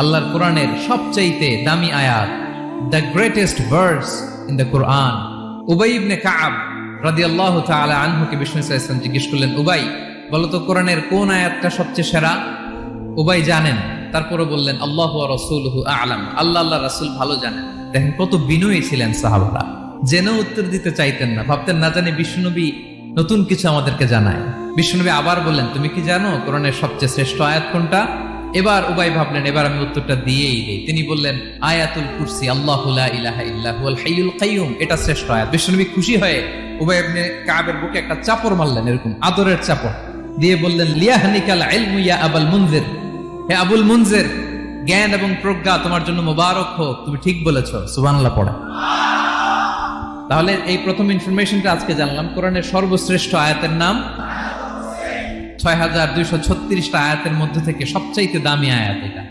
আল্লাহর কোরআনের সবচাইতে দামি আয়াত, the greatest verse in the Quran. উবাই ইবনে কাব রাদিয়াল্লাহু তাআলা আনহুকে বিষ্ণু সাল্লাল্লাহু আলাইহি ওয়াসাল্লাম জিজ্ঞেস করলেন, উবাই বলো তো কোরআনের কোন আয়াতটা সবচেয়ে সেরা? উবাই জানেন, তারপরে বললেন আল্লাহু ওয়া রাসূলুহু আ'লাম, আল্লাহ আল্লাহ রাসূল ভালো জানেন। দেখেন কত বিনয়ী ছিলেন সাহাবারা, জেনেও উত্তর দিতে চাইতেন না, ভাবতেন না জানি বিশ্বনবী নতুন কিছু আমাদেরকে জানায়। বিশ্বনবী আবার বললেন, তুমি কি জানো কোরআনের সবচেয়ে শ্রেষ্ঠ আয়াত কোনটা? এবার উবাই ভাবলেন এবার আমি উত্তরটা দিয়েই দেই। তিনি বললেন আয়াতুল কুরসি, আল্লাহু লা ইলাহা ইল্লা হুয়াল হাইয়ুল কাইয়ুম, এটা শ্রেষ্ঠ আয়াত। বিশ্বনবী খুশি হয়ে উবাই ইবনে কাবের বুকে একটা চাপড় মারলেন, এরকম আদরের চাপড় দিয়ে বললেন, লিয়াহনিকাল ইলমু ইয়া আবুল মুনজির, হে আবুল মুনজির, জ্ঞান এবং প্রজ্ঞা তোমার জন্য মোবারক হোক, তুমি ঠিক বলেছো। সুবহানাল্লাহ পড়ে। তাহলে এই প্রথম ইনফরমেশনটা আজকে জানলাম, কোরআনের সর্বশ্রেষ্ঠ আয়াতের নাম ৬,২৩৬টা আয়াতের মধ্যে থেকে সবচাইতে দামি আয়াত এটা।